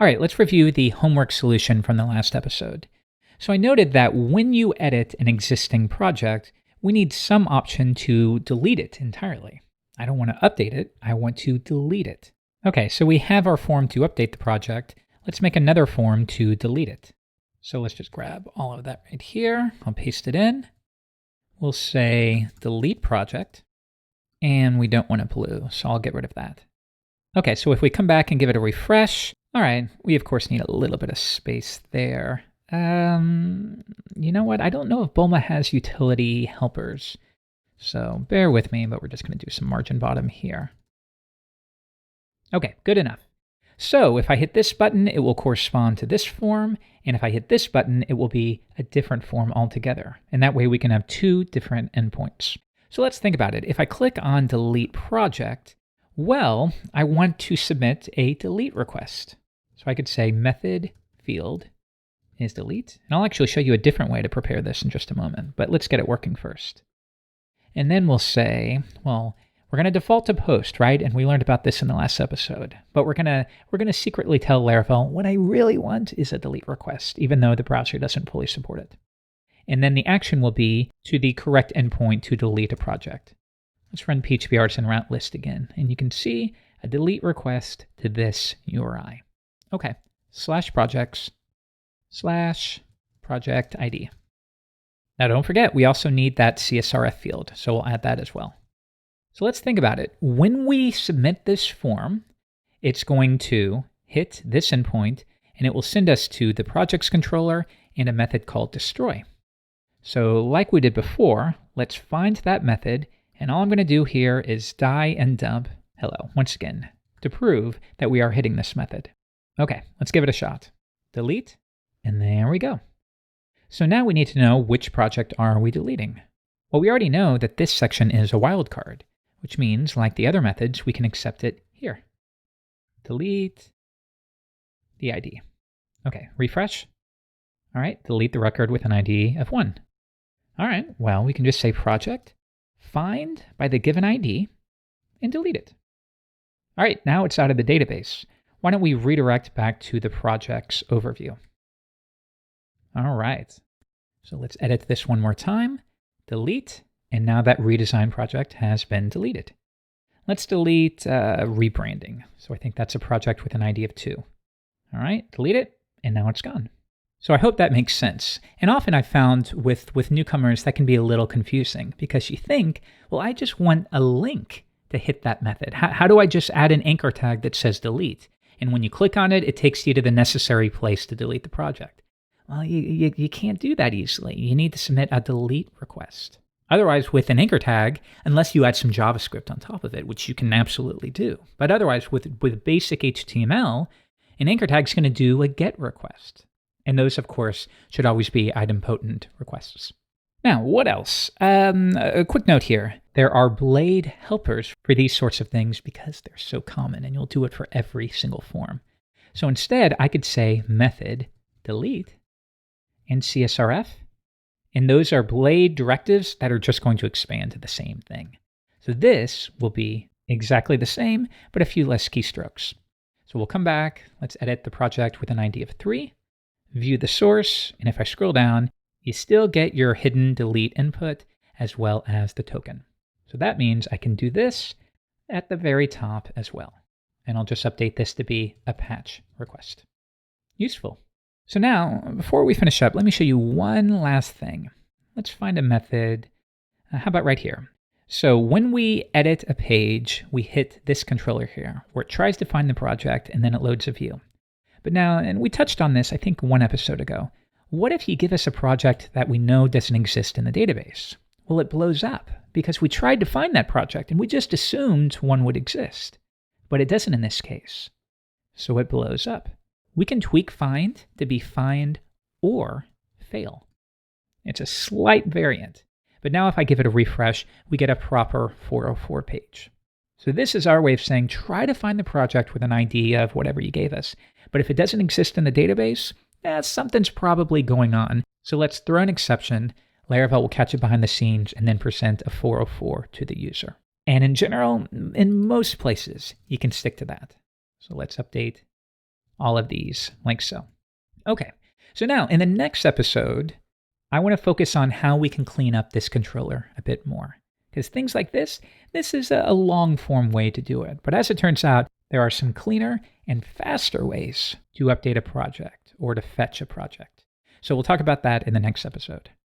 All right, let's review the homework solution from the last episode. So I noted that when you edit an existing project, we need some option to delete it entirely. I don't want to update it, I want to delete it. Okay, so we have our form to update the project. Let's make another form to delete it. So let's just grab all of that right here. I'll paste it in. We'll say delete project, and we don't want it blue, so I'll get rid of that. Okay, so if we come back and give it a refresh, all right, we of course need a little bit of space there. You know what? I don't know if Bulma has utility helpers, so bear with me, but we're just going to do some margin bottom here. Okay, good enough. So if I hit this button, it will correspond to this form, and if I hit this button, it will be a different form altogether. And that way we can have two different endpoints. So let's think about it. If I click on delete project, well, I want to submit a delete request. So I could say method field is delete. And I'll actually show you a different way to prepare this in just a moment, but let's get it working first. And then we'll say, well, we're going to default to post, right? And we learned about this in the last episode. But we're going to secretly tell Laravel what I really want is a delete request, even though the browser doesn't fully support it. And then the action will be to the correct endpoint to delete a project. Let's run PHP artisan route list again, and you can see a delete request to this URI. Okay, /projects /project ID. Now don't forget, we also need that CSRF field, so we'll add that as well. So let's think about it. When we submit this form, it's going to hit this endpoint, and it will send us to the projects controller and a method called destroy. So like we did before, let's find that method, and all I'm going to do here is die and dump hello once again to prove that we are hitting this method. Okay, let's give it a shot. Delete, and there we go. So now we need to know which project are we deleting. Well, we already know that this section is a wildcard, which means, like the other methods, we can accept it here. Delete the ID. Okay, refresh. All right, delete the record with an ID of 1. All right, well, we can just say project, find by the given ID, and delete it. All right, now it's out of the database. Why don't we redirect back to the project's overview? All right, so let's edit this one more time, delete, and now that redesign project has been deleted. Let's delete rebranding. So I think that's a project with an ID of 2. All right, delete it, and now it's gone. So I hope that makes sense. And often I've found with newcomers that can be a little confusing because you think, well, I just want a link to hit that method. How do I just add an anchor tag that says delete? And when you click on it, it takes you to the necessary place to delete the project. Well, you can't do that easily. You need to submit a delete request. Otherwise, with an anchor tag, unless you add some JavaScript on top of it, which you can absolutely do. But otherwise, with basic HTML, an anchor tag is going to do a GET request. And those, of course, should always be idempotent requests. Now, what else? A quick note here. There are blade helpers for these sorts of things because they're so common, and you'll do it for every single form. So instead, I could say method delete and CSRF, and those are blade directives that are just going to expand to the same thing. So this will be exactly the same, but a few less keystrokes. So we'll come back, let's edit the project with an ID of 3, view the source, and if I scroll down, you still get your hidden delete input as well as the token. So that means I can do this at the very top as well. And I'll just update this to be a patch request. Useful. So now, before we finish up, let me show you one last thing. Let's find a method. How about right here? So when we edit a page, we hit this controller here, where it tries to find the project, and then it loads a view. But now, and we touched on this, I think, one episode ago. What if you give us a project that we know doesn't exist in the database? Well, it blows up because we tried to find that project and we just assumed one would exist. But it doesn't in this case. So it blows up. We can tweak find to be find or fail. It's a slight variant. But now if I give it a refresh, we get a proper 404 page. So this is our way of saying try to find the project with an ID of whatever you gave us. But if it doesn't exist in the database, something's probably going on. So let's throw an exception. Laravel will catch it behind the scenes and then present a 404 to the user. And in general, in most places, you can stick to that. So let's update all of these like so. Okay, so now in the next episode, I want to focus on how we can clean up this controller a bit more. Because things like this is a long form way to do it. But as it turns out, there are some cleaner and faster ways to update a project or to fetch a project. So we'll talk about that in the next episode.